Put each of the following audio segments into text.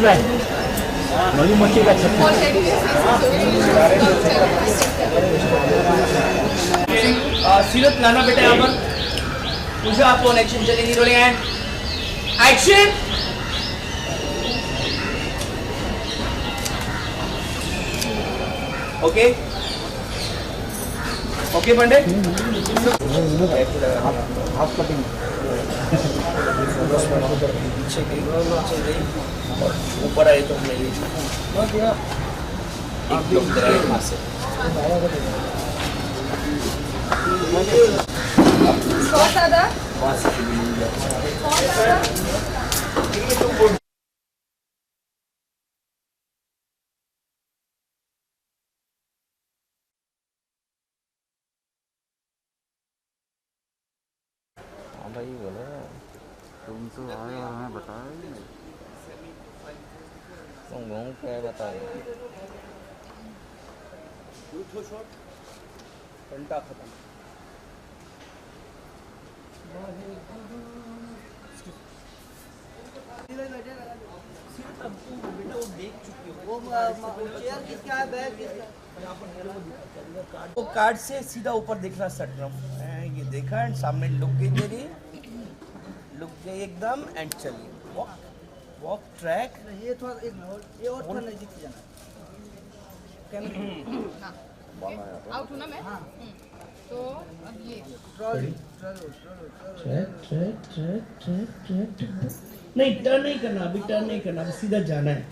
काय नवी मच्छी का सीरत लाना बेटा यहाँ पर पूछो आप लोग एक्शन चलेगी rolling and action okay okay Pandit half cutting ऊपर आए तो मेरी एक किलोमीटर है वहाँ से वहाँ से भाई बोले तुम तो आए और हमें बताया ही नहीं। तुम घूम क्या बताए घंटा खत्म बेटा वो देख चुकी हो चेयर किसका है बैग किसका वो कार्ड से सीधा ऊपर देखना स्टार्ट करो ये देखा एंड सामने लुक गई मेरी लुक गई एकदम एंड चलिए वॉक वॉक ट्रैक ये थोड़ा ये और थोड़ा नजदीक से जाना आउट हूँ ना मैं तो अब ये नहीं टर्न नहीं करना अभी टर्न नहीं करना अभी सीधा जाना है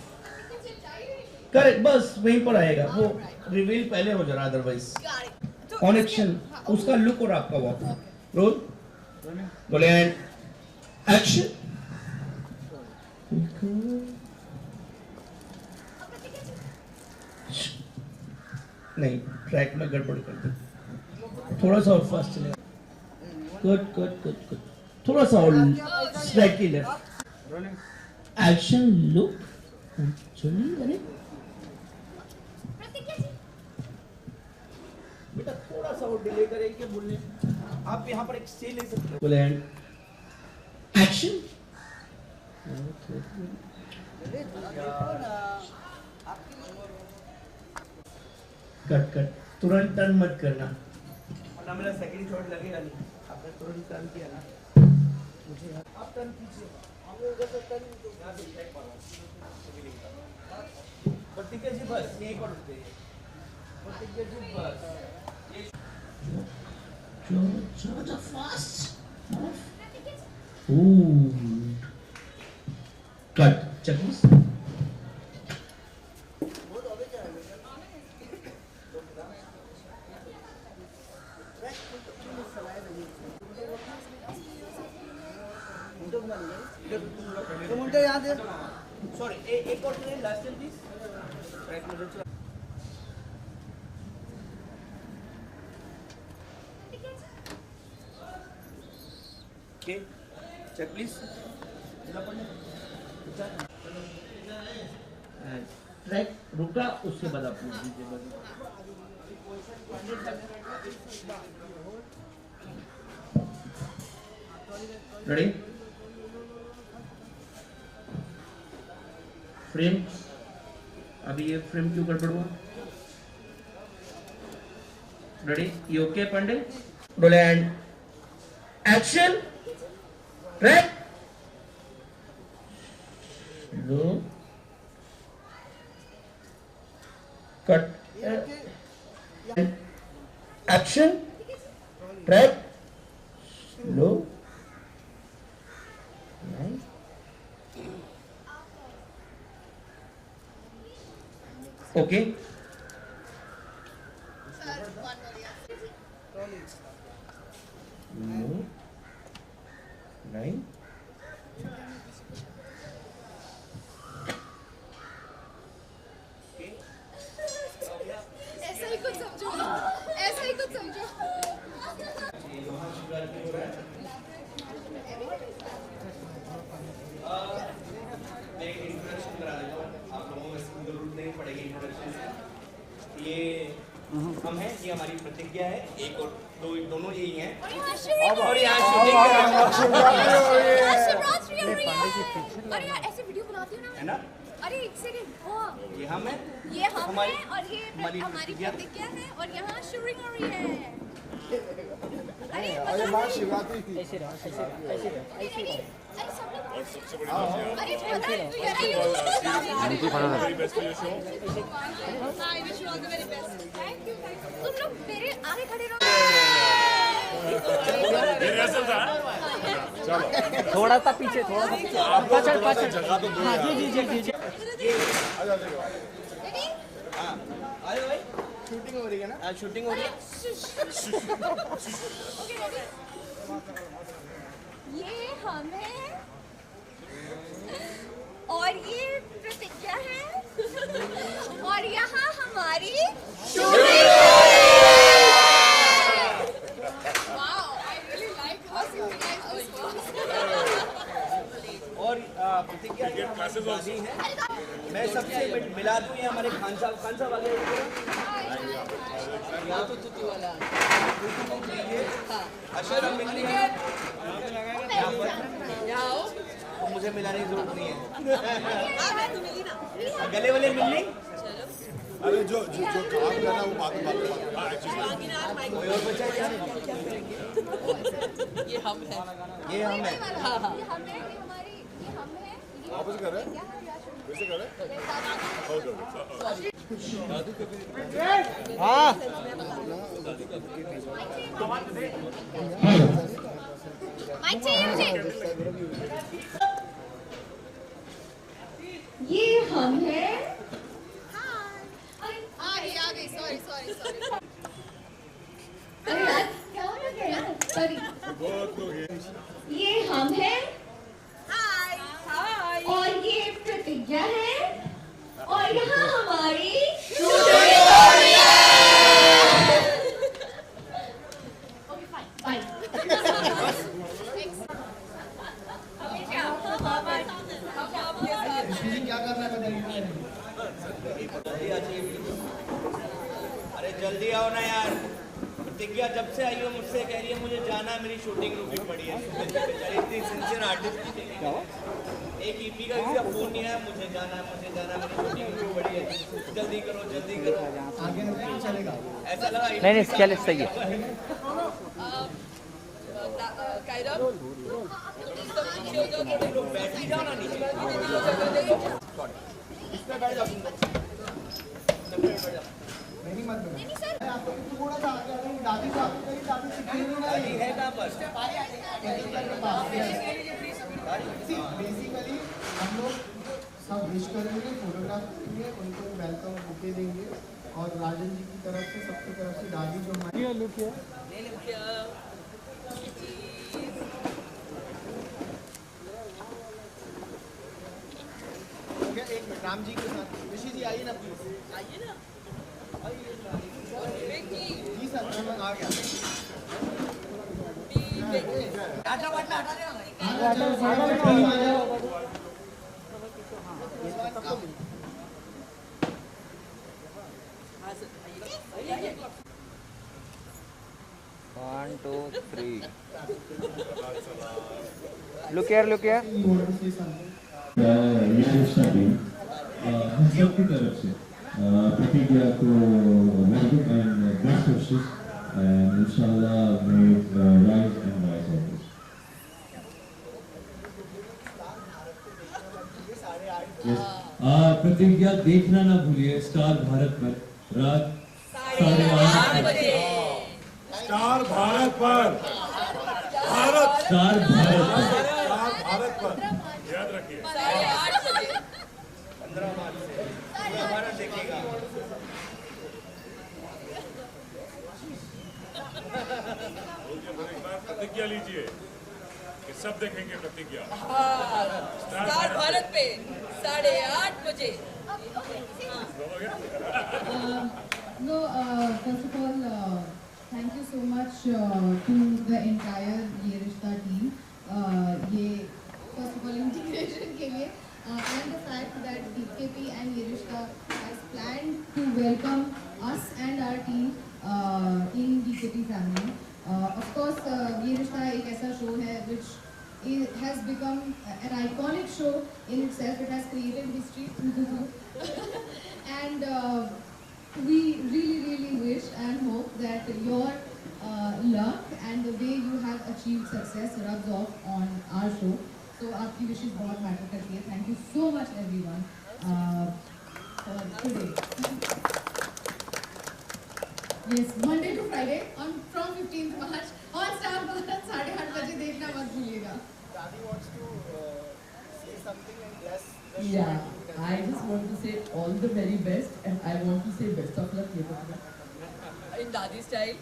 करेक्ट बस वहीं पर आएगा वो रिवील पहले हो जाना अदरवाइज ऑन एक्शन उसका लुक और आपका वॉक रोल बोले एक्शन नहीं ट्रैक में गड़बड़ कर दी थोड़ा सा और फास्ट चलेगा गुड गुड गुड गुड थोड़ा सा और स्ट्राइक की लेफ्ट एक्शन लुक चलिए अरे बेटा थोड़ा सा और डिले करेंगे बोलने आप यहाँ पर एक स्टे ले सकते हो बोले एक्शन कट कट तुरंत टर्न मत करना वरना मेरा सेकंड शॉट लगेगा नहीं आपने तुरंत टर्न किया ना मुझे आप टर्न कीजिए हम लोग उधर से टर्न यहाँ से चेक करो प्रतिज्ञा जी बस यहीं पर रुकते हैं प्रतिज्ञा जी बस जो फास्ट कट चेकलिस्ट तो मुझे याद है सॉरी एक और train last time please track में चला ओके चेक प्लीज ट्रैक रुका उसके बाद आप पूछ दीजिए रेडी फ्रेम अभी ये फ्रेम क्यों गड़बड़ हुआ रेडी ये okay Pandey roll and action track लो कट एक्शन ट्रैक लो ओके नाइन ऐसा ही कुछ समझो ऐसा ही कुछ समझो ये हम हैं ये हमारी प्रतिज्ञा है एक और दो दोनों यही हैं और यहाँ शूटिंग और यार ऐसे वीडियो बनाती हो ना है ना अरे एक सेकंड वो ये हम है, ये हम हमारी- हैं और ये हमारी हमारी प्रतिज्ञा। प्रतिज्ञा है और यहाँ शूटिंग हो रही है। अरे अरे माँ शिवरात्रि थी। अरे सब लोग अरे पता है तू यार I wish you all the very best. Thank you. तुम लोग मेरे आगे खड़े रहो। थोड़ा सा पीछे, थोड़ा सा पीछे। पाछड़ पाछड़। हाँ जी जी जी जी। Ready? आयो भाई, शूटिंग हो रही है ना? आज शूटिंग हो रही है। Okay, ready? ये हम हैं और ये प्रतिज्ञा है और यहाँ हमारी shooting. Wow, I really like how synchronized this was. और प्रतिज्ञा ये हमारी दादी है। मैं सबसे मिला दूं, ये हमारे खान साहब आगे यहाँ तो तुतू वाला अशर हम मिल लिए तो मुझे मिलाने की जरूरत नहीं है। गले वाले मिल ली। अरे जो जो जो काम करना वो बाद में कोई और बचा क्या? ये हम हैं। ये हम है। ये हम हैं, ये हमारी, ये हम हैं। ये वापस कर रहे हैं? क्या है या शूटिंग? कैसे कर रहे माइक चाहिए मुझे। ये हम हैं। आ गई सॉरी अरे यार क्या हो गया यार? सॉरी। ये हम हैं हाय और ये प्रतिज्ञा है और यहाँ हमारी ओके फाइन बाय। अरे जल्दी आओ ना यार। प्रतिज्ञा जब से आई हो मुझसे कह रही है मुझे जाना है, मेरी शूटिंग रुकी पड़ी है। बेचारी इतनी सिंसियर आर्टिस्ट थी। एक ईपी का किसी का फोन नहीं आया, मुझे जाना है, मेरी शूटिंग रुकी पड़ी है, जल्दी करो जल्दी करो। आगे चलेगा। ऐसा लगा नहीं चले, सही है। बैठ ही जाओ ना नीचे। इस पे बैठ जाओ। नहीं मत बोलो। नहीं सर आपको थोड़ा सा आगे आगे दादी को आपको कहीं दादी सिखाई नहीं ना दादी है कहाँ पर? बेसिकली हम लोग सब विश करेंगे, फोटोग्राफ करेंगे, उनको वेलकम बुके देंगे और राजन जी की तरफ से सबकी तरफ से दादी जो हमारी लुक है एक मिनट राम जी के साथ ऋषि जी आइए ना प्लीज। आइए ना जी सर मैं आ गया। One, two, three. Look here, look here. हम सब की तरफ से प्रतिज्ञा को very good and best wishes and इंशाल्लाह मे राइज एंड राइज ऑलवेज। प्रतिज्ञा देखना ना भूलिए स्टार भारत पर रात 8:30 बजे। स्टार भारत पर स्टार भारत पर भारत पर याद रखिए 15 मार्च से पूरा भारत देखेगा। प्रतिज्ञा लीजिए कि सब देखेंगे प्रतिज्ञा। स्टार भारत पे 8:30 बजे। No, first of all, thank you so much to the entire ये रिश्ता team. ये first of all integration के लिए and the fact that DKP and ये रिश्ता has planned to welcome us and our team in DKP family. Of course, ये रिश्ता एक ऐसा show है which it has become an iconic show in itself. It has created history. And we really wish and hope that your luck and the way you have achieved success rubs off on our show. So आपकी wishes बहुत matter करती है. Thank you so much everyone for today. Yes, Monday to Friday from 15th March on Star Bharat 8:30 बजे देखना मत भूलिएगा. Dadi wants to say something and bless the show. Yeah, I just want to say all the very best, and I want to say best of luck. In Dadi style.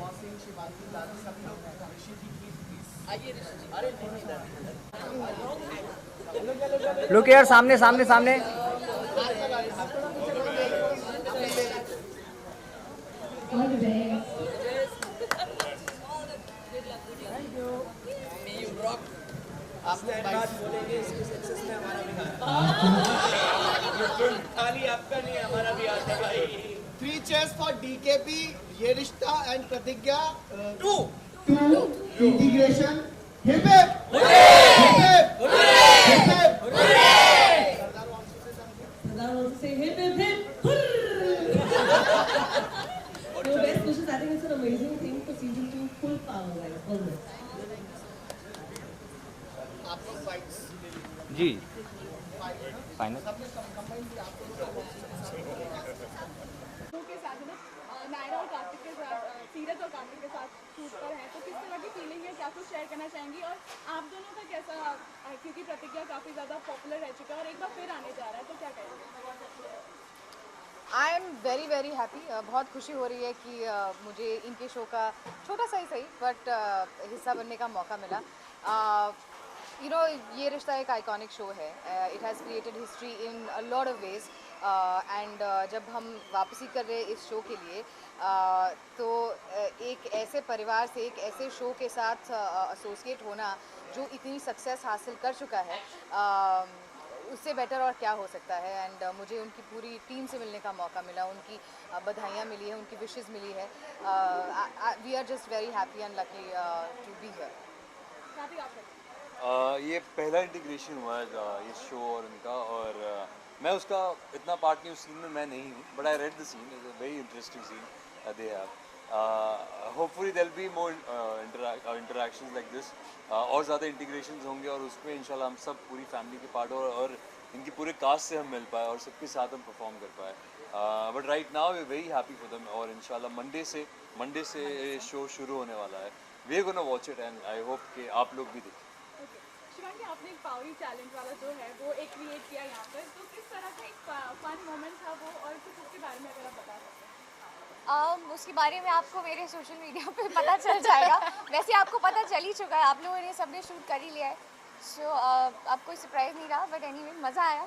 Mohsin, Shivangi, Dadi सब लोग ऋषि जी की please. आइए ऋषि जी. अरे नहीं look यार सामने सामने सामने All the best. You rock. आप लोग बात बोलेंगे इसके सक्सेस में हमारा भी हाथ. खाली आपका नहीं हमारा भी हाथ है भाई. 3 cheers for DKP, ये रिश्ता and प्रतिज्ञा 2 integration. Hip hip. Hip hip. Hip hip. Sardar wants to say hip hip hip. So best wishes. I think it's an amazing thing for season 2. Full power, guys. All this. आप लोग fights जी final final के साथ है ना नायरा और कार्तिक के साथ सीरत और कार्तिक के साथ शूट पर हैं तो किस तरह की फीलिंग है क्या कुछ शेयर करना चाहेंगी और आप दोनों का कैसा क्योंकि प्रतिज्ञा काफ़ी ज़्यादा पॉपुलर रह चुका है और एक बार फिर आने जा रहा है तो क्या कहेंगे आई एम वेरी हैप्पी बहुत खुशी हो रही है कि मुझे इनके शो का छोटा सा ही सही बट हिस्सा बनने का मौका मिला यू नो ये रिश्ता एक आइकॉनिक शो है it has created history in a lot of ways and जब हम वापसी कर रहे हैं इस शो के लिए तो एक ऐसे परिवार से एक ऐसे शो के साथ एसोसिएट होना जो इतनी सक्सेस हासिल कर चुका है उससे बेटर और क्या हो सकता है एंड मुझे उनकी पूरी टीम से मिलने का मौका मिला उनकी बधाइयाँ मिली है उनकी विशेस मिली है we are just very happy and lucky to be here ये पहला इंटीग्रेशन हुआ है इस शो और उनका और मैं उसका इतना पार्ट नहीं उस सीन में मैं नहीं हूँ but I read the scene is a very interesting scene they have hopefully there will be more interactions like this और ज़्यादा इंटीग्रेशंस होंगे और उसमें इंशाल्लाह हम सब पूरी फैमिली के पार्ट और इनकी पूरे कास्ट से हम मिल पाए और सबके साथ हम परफॉर्म कर पाए but right now we very happy for them और इंशाल्लाह मंडे से शो शुरू होने वाला है we are gonna watch it and I hope कि आप लोग भी देखें शिवांगी आपने एक पावरी चैलेंज वाला जो है वो एक क्रिएट किया यहाँ पर तो किस तरह का एक फन मोमेंट था वो और कुछ उसके बारे में अगर आप बता सकते हैं उसके बारे में आपको मेरे सोशल मीडिया पे पता चल जाएगा वैसे आपको पता चल ही चुका है आप लोगों ने सबने शूट कर ही लिया है सो अब कोई सरप्राइज़ नहीं रहा बट एनीवे मज़ा आया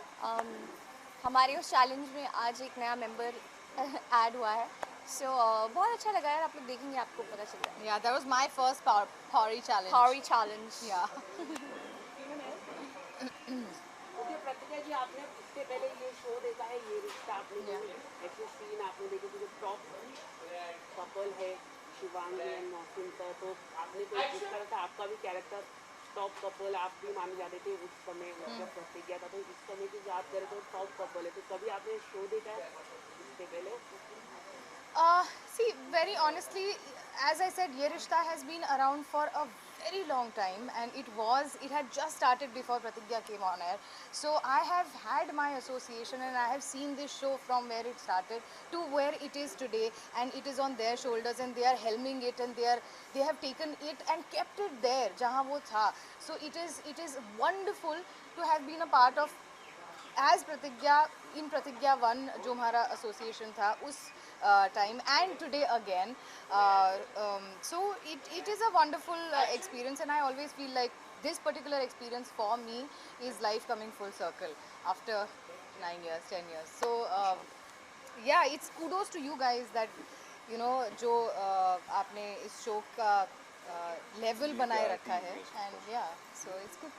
हमारे उस चैलेंज में आज एक नया मेंबर ऐड हुआ है सो बहुत अच्छा लगा यार आप लोग देखेंगे आपको पता चल जाएगा या that was my first pawri challenge या प्रतिज्ञा जी आपने इससे पहले ये शो देखा है ये रिश्ता आपने ऐसे सीन आपने देखे जो टॉप कपल है शिवांगी एंड मोहसिन का तो आपने तो जिस तरह का आपका भी कैरेक्टर टॉप कपल आप भी माने जाते थे उस समय जब प्रतिज्ञा था तो इस समय की बात करें तो टॉप कपल है तो कभी आपने शो देखा है इससे पहले See, very honestly, as I said, Ye Rishta has been around for a very long time and it had just started before Pratigya came on air. So I have had my association and I have seen this show from where it started to where it is today and it is on their shoulders and they are helming it and they have taken it and kept it there, jahan wo tha. So it is wonderful to have been a part of as Pratigya in Pratigya 1 जो हमारा association था उस time and today again so it is a wonderful experience and I always feel like this particular experience for me is life coming full circle after 9 years 10 years so yeah it's kudos to you guys that you know जो आपने इस show का level बनाए रखा है and yeah so it's good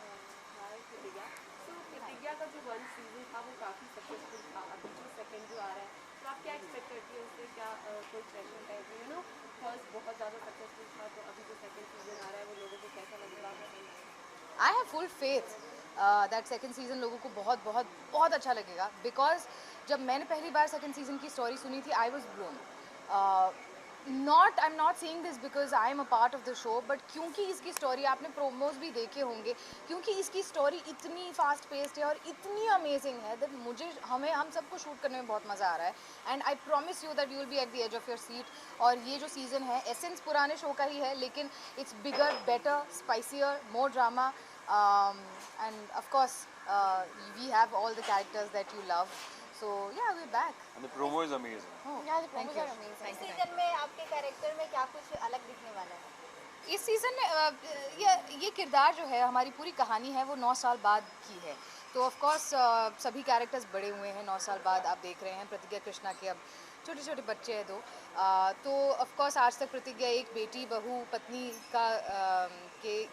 प्रतिज्ञा का जो 1 सीजन था वो काफ़ी सक्सेसफुल था अभी जो सेकंड जो आ रहा है तो आप क्या एक्सपेक्ट करती है उससे, क्या कोई pressure type you know first बहुत ज़्यादा सक्सेसफुल था, तो अभी जो सेकंड सीजन आ रहा है वो लोगों को कैसा लग रहा है? I have full faith that second season लोगों को बहुत बहुत बहुत अच्छा लगेगा, because जब मैंने पहली बार second season की story सुनी थी, I was blown. I'm not saying this because I am a part of the show, but क्योंकि इसकी story आपने promos भी देखे होंगे, क्योंकि इसकी story इतनी fast paced है और इतनी amazing है that हम सबको shoot करने में बहुत मज़ा आ रहा है, and I promise you that you will be at the edge of your seat. और ये जो season है essence पुराने show का ही है, लेकिन it's bigger, better, spicier, more drama. And of course we have all the characters that you love, so yeah, we're back. And the promo is amazing. Yeah, the promos are amazing. इस season में आपके character में क्या कुछ अलग दिखने वाला है? इस सीजन में ये किरदार जो है, हमारी पूरी कहानी है वो 9 साल बाद की है, तो ऑफ कोर्स सभी कैरेक्टर्स बड़े हुए हैं 9 साल बाद। आप देख रहे हैं प्रतिज्ञा कृष्णा के अब छोटे छोटे बच्चे हैं 2, तो ऑफ कोर्स आज तक प्रतिज्ञा एक बेटी बहू पत्नी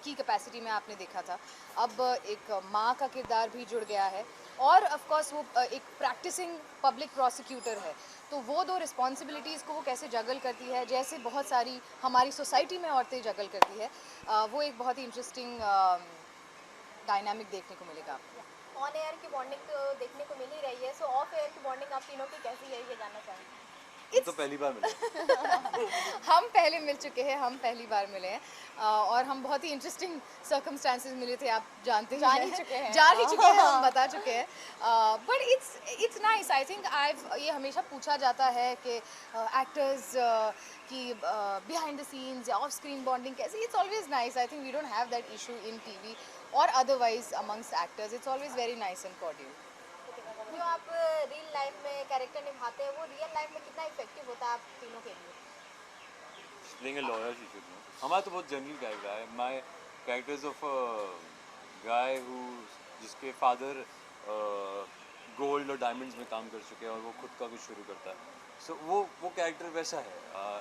की कैपेसिटी में आपने देखा था, अब एक माँ का किरदार भी जुड़ गया है, और ऑफ कोर्स वो एक प्रैक्टिसिंग पब्लिक प्रोसिक्यूटर है, तो वो 2 रिस्पॉन्सिबिलिटीज़ को वो कैसे जगल करती है, जैसे बहुत सारी हमारी सोसाइटी में औरतें जगल करती है, वो एक बहुत ही इंटरेस्टिंग डायनामिक देखने को मिलेगा आपको। ऑन एयर की बॉन्डिंग तो देखने को मिल ही रही है, सो ऑफ एयर की बॉन्डिंग आप तीनों की कैसी है ये जानना चाहेंगे? तो पहली बार मिले। हम पहले मिल चुके हैं, हम पहली बार मिले हैं, और हम बहुत ही इंटरेस्टिंग सर्कमस्टांसेस मिले थे, आप जानते हैं, जान ही चुके हैं हम बता चुके हैं, but it's nice. I think ये हमेशा पूछा जाता है कि एक्टर्स की बिहाइंड द सीन्स या ऑफ स्क्रीन बॉन्डिंग कैसे, it's always nice. I think we don't have that issue in TV और otherwise amongst actors, it's always very nice and cordial. जो आप रियल लाइफ में कैरेक्टर निभाते हैं वो रियल लाइफ में कितना इफेक्टिव होता है आप तीनों के लिए? Playing a lawyer, she should know. हमारा तो बहुत जनरल कैरेक्टर है। My characters of a guy जिसके फादर गोल्ड और डायमंड्स में काम कर चुके हैं और वो खुद का कुछ शुरू करता है, सो वो कैरेक्टर वैसा है।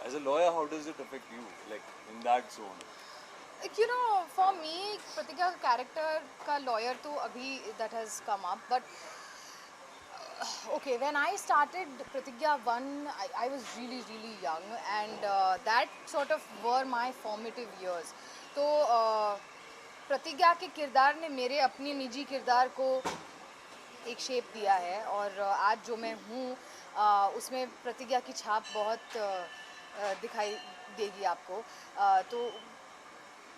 As a lawyer how does it affect you, like in that zone? You know, for me, प्रतिज्ञा का कैरेक्टर का लॉयर तो अभी that has come up, but okay, when I started Pratigya 1, I was really young, and that sort of were my formative years. तो प्रतिज्ञा के किरदार ने मेरे अपने निजी किरदार को एक शेप दिया है, और आज जो मैं हूँ उसमें प्रतिज्ञा की छाप बहुत दिखाई देगी आपको, तो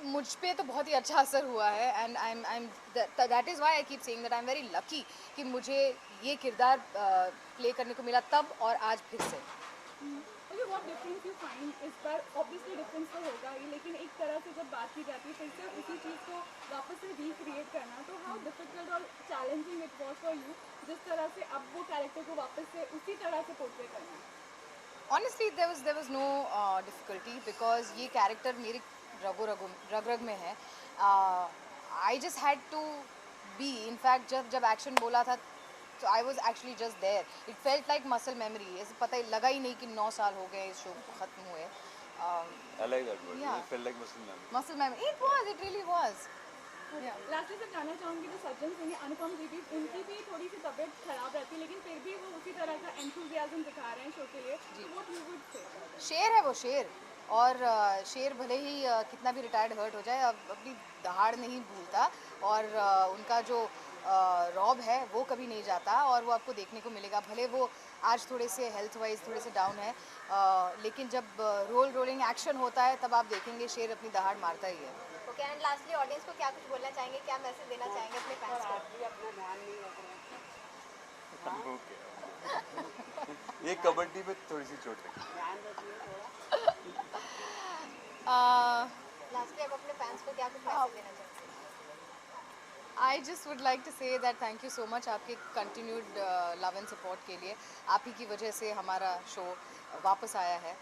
मुझ पे तो बहुत ही अच्छा असर हुआ है, and that is why I keep saying that I am very lucky कि मुझे ये किरदार प्ले करने को मिला तब और आज फिर से। Okay, what difference you find इस बार? ऑब्वियसली डिफरेंस तो होगा ही, लेकिन एक तरह से जब बात की जाती है फिर से उसी चीज़ को वापस से रिक्रिएट करना, तो हाउ डिफिकल्ट और challenging it was for you जिस तरह से अब वो कैरेक्टर को वापस से उसी तरह से पोर्ट्रे करना? Honestly there was no difficulty, because ये कैरेक्टर मेरे रग में है। I just had to be, in fact जब एक्शन बोला था तो I was actually just there, it felt like muscle memory, ऐसे पता ही लगा ही नहीं कि 9 साल हो गए इस शो ख़त्म हुए। I like that word. Yeah. It felt like muscle memory. Muscle memory. It really was. Lastly से जानना चाहूँगी जो सज्जन सिंह अनुपम जी भी, उनकी भी थोड़ी सी तबीयत खराब रहती है, लेकिन फिर भी वो उसी तरह का एंथुजियाज्म दिखा रहे हैं शो के लिए, व्हाट यू वुड से? शेर है वो, शेर, और शेर भले ही कितना भी रिटायर्ड हर्ट हो जाए अपनी दहाड़ नहीं भूलता, और उनका जो रॉब है वो कभी नहीं जाता, और वो आपको देखने को मिलेगा। भले वो आज थोड़े से हेल्थ वाइज थोड़े से डाउन है, लेकिन जब रोलिंग एक्शन होता है तब आप देखेंगे शेर अपनी दहाड़ मारता ही है। ओके, एंड लास्टली ऑडियंस को क्या कुछ बोलना चाहेंगे, क्या मैसेज देना चाहेंगे अपने फैंस को? अपना ध्यान नहीं रख रहे Okay. ये कबड्डी पे थोड़ी सी चोट लगी। ध्यान रखिए थोड़ा। लास्टली आप अपने फैंस को क्या कुछ मैसेज देना चाहेंगे? I just would like to say that thank you so much आपके continued love and support के लिए। आप ही की वजह से हमारा शो वापस आया है,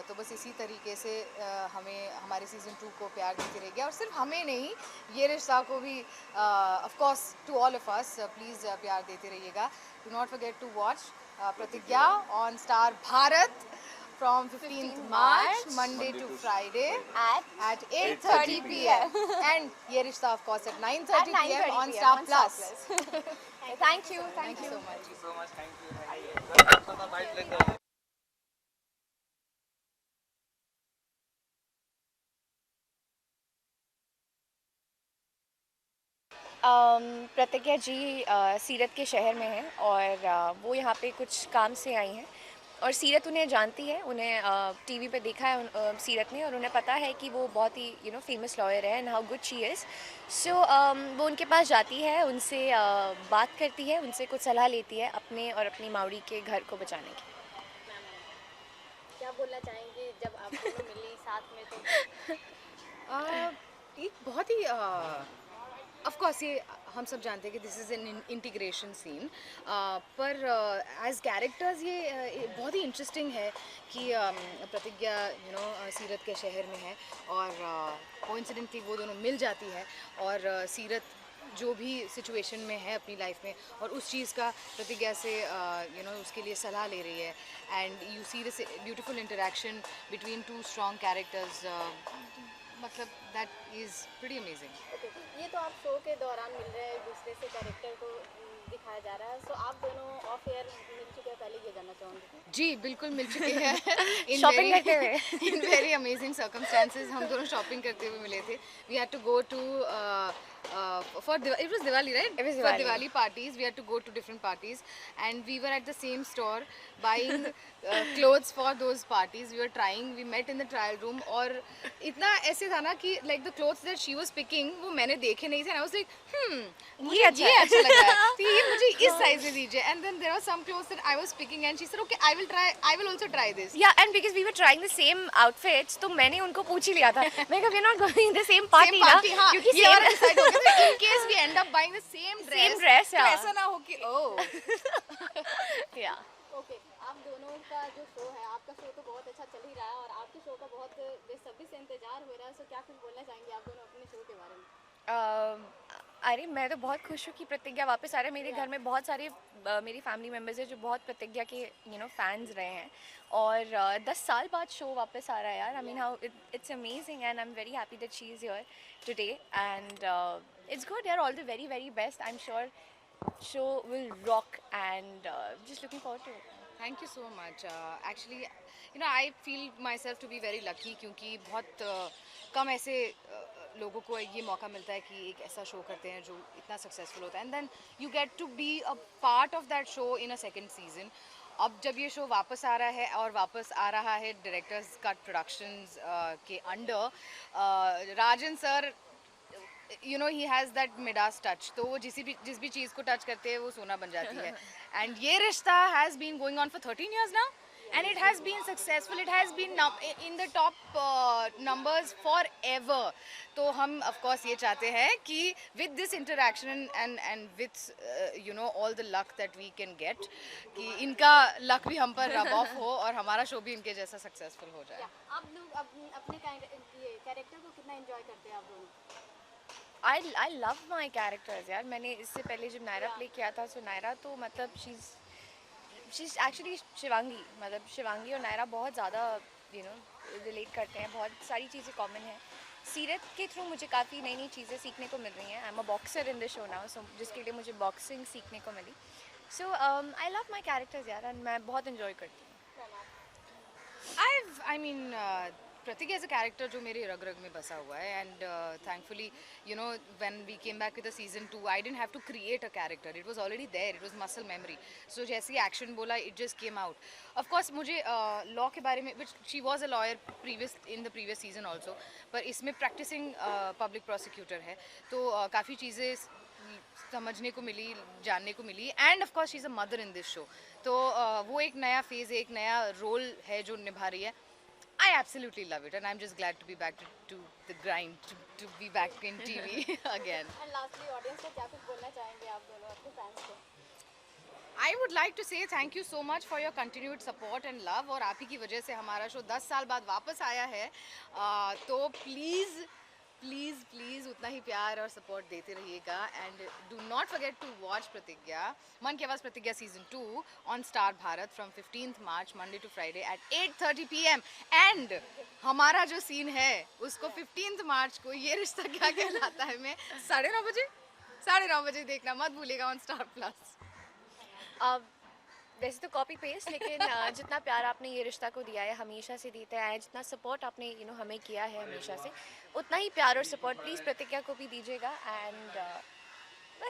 तो बस इसी तरीके से हमें हमारे सीज़न 2 को प्यार देते रहिए, और सिर्फ हमें नहीं, ये रिश्ता को भी of course to all of us please प्यार देते रहिएगा। Do not forget to watch Pratigya on Star Bharat from 15th March, Monday to Friday at 8:30 p.m. and Ye Rishta of course at 9:30 p.m. on Star Plus. Thank you. Thank you so much. Thank you so much. Thank you. प्रतिज्ञा जी सीरत के शहर में हैं और वो यहाँ पे कुछ काम से आई हैं और सीरत उन्हें जानती है, उन्हें टीवी पे देखा है सीरत ने और उन्हें पता है कि वो बहुत ही फेमस लॉयर है and how good she is. So वो उनके पास जाती है, उनसे बात करती है, उनसे कुछ सलाह लेती है अपने और अपनी मावड़ी के घर को बचाने की। क्या बोलना चाहेंगे जब आप दोनों मिली साथ में तो एक बहुत ही ऑफ कोर्स ये हम सब जानते हैं कि this is an integration scene, पर एज कैरेक्टर्स ये बहुत ही इंटरेस्टिंग है कि प्रतिज्ञा सीरत के शहर में है और कोइंसिडेंटली वो दोनों मिल जाती है और सीरत जो भी सिचुएशन में है अपनी लाइफ में और उस चीज़ का प्रतिज्ञा से उसके लिए सलाह ले रही है and you see this beautiful interaction between two strong characters, मतलब दैट इज़ प्रीटी अमेजिंग। ये तो आप शो के दौरान मिल रहे हैं, एक दूसरे से कैरेक्टर को दिखाया जा रहा है, सो आप दोनों ऑफ एयर मिल चुके हैं, पहले ये जानना चाहूँगी। जी बिल्कुल मिल चुके हैं शॉपिंग करते हुए इन वेरी अमेजिंग सर्कमस्टांसेस हम दोनों शॉपिंग करते हुए मिले थे। We had to go to for it was Diwali, right? It was For Diwali. Diwali parties, we had to go to different parties, and we were at the same store buying clothes for those parties. We were trying. We met in the trial room, और इतना ऐसे था ना कि like the clothes that she was picking वो मैंने देखे नहीं थे, and I was like मुझे ये अच्छा लग रहा है, तो ये मुझे इस साइज में दीजिए. And then there were some clothes that I was picking, and she said, okay, I will also try this. Yeah, and because we were trying the same outfits, तो मैंने उनको पूछ ही लिया था। मैं कहा we're not going the same party ना, क्योंकि ये वाला decide हो गया था, in case we end up buying the same dress, yeah. तो ऐसा ना हो कि yeah. ओके, आप दोनों का जो शो है, आपका शो तो बहुत अच्छा चल ही रहा है और आपके शो का बहुत बेसब्री से इंतजार हो रहा है, सो क्या कुछ बोलना चाहेंगे आप दोनों अपने शो के बारे में? अरे मैं तो बहुत खुश हूँ कि प्रतिज्ञा वापस आ रहा है। मेरे घर में बहुत सारे मेरी फैमिली मेम्बर्स हैं जो बहुत प्रतिज्ञा के फैंस रहे हैं और 10 साल बाद शो वापस आ रहा है यार। I mean how it's amazing and I am very happy that she is here today and it's good यार। All the very very best. I am sure show will rock and just looking forward to it. Thank you so much. Actually, I feel myself to be very lucky क्योंकि बहुत कम ऐसे लोगों को ये मौका मिलता है कि एक ऐसा शो करते हैं जो इतना सक्सेसफुल होता है and then you get to be a part of that show in a second season. अब जब ये शो वापस आ रहा है और वापस आ रहा है डायरेक्टर्स कट प्रोडक्शंस के under, Rajan sir he has that Midas touch, तो वो जिस भी चीज़ को टच करते हैं वो सोना बन जाती है। एंड ये रिश्ता has been going on for 13 years now and it has been successful. It has been in the top numbers forever. तो हम of course ये चाहते हैं कि with this interaction and with all the luck that we can get, कि इनका luck भी हम पर rub off हो और हमारा शो भी इनके जैसा successful हो जाए। आप लोग अपने कैरेक्टर को कितना एंजॉय करते हैं आप दोनों? I love my characters यार। मैंने इससे पहले जब नायरा प्ले किया था, सो नायरा तो मतलब she's actually शिवांगी, मतलब शिवांगी और नायरा बहुत ज़्यादा रिलेट करते हैं, बहुत सारी चीज़ें कॉमन हैं। सीरत के थ्रू मुझे काफ़ी नई नई चीज़ें सीखने को मिल रही हैं। I am a boxer in the show now, so जिसके लिए मुझे बॉक्सिंग सीखने को मिली। So I love my characters यार एंड मैं बहुत इन्जॉय करती हूँ। प्रतिज्ञा एज अ कैरेक्टर जो मेरे रग रग में बसा हुआ है and thankfully when we came back with the season 2 I didn't have to create a character, it was already there, it was muscle memory. So जैसे ही एक्शन बोला it just came out. Of course मुझे law के बारे में, which she was a lawyer in the previous season also, पर इसमें practising public prosecutor है, तो काफ़ी चीज़ें समझने को मिली, जानने को मिली and of course she is a mother in this show. तो वो एक नया फेज़ है, एक नया रोल है जो निभा रही है। I absolutely love it and I'm just glad to be back to the grind, to be back in TV again. And lastly, audience को क्या कुछ बोलना चाहेंगे आप दोनों अपने fans को? I would like to say thank you so much for your continued support and love, और आप ही की वजह से हमारा शो 10 साल बाद वापस आया है, तो प्लीज़ प्लीज़ प्लीज़ उतना ही प्यार और सपोर्ट देते रहिएगा and do not forget to watch Pratigya, Mann Ki Awaaz Pratigya season 2 on Star Bharat from 15th March Monday to Friday at 8:30 PM and हमारा जो सीन है उसको 15th March को ये रिश्ता क्या कहलाता है में 9:30 बजे देखना मत भूलिएगा ऑन स्टार प्लस। वैसे तो कॉपी पेस्ट, लेकिन जितना प्यार आपने ये रिश्ता को दिया है, हमेशा से देते आए, जितना सपोर्ट आपने हमें किया है हमेशा से, उतना ही प्यार और सपोर्ट प्लीज़ प्रतिज्ञा को भी दीजिएगा एंड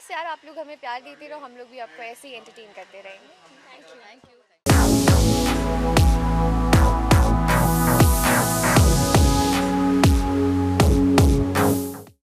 बस यार आप लोग हमें प्यार देते रहो, हम लोग भी आपको ऐसे ही एंटरटेन करते रहेंगे। Thank you.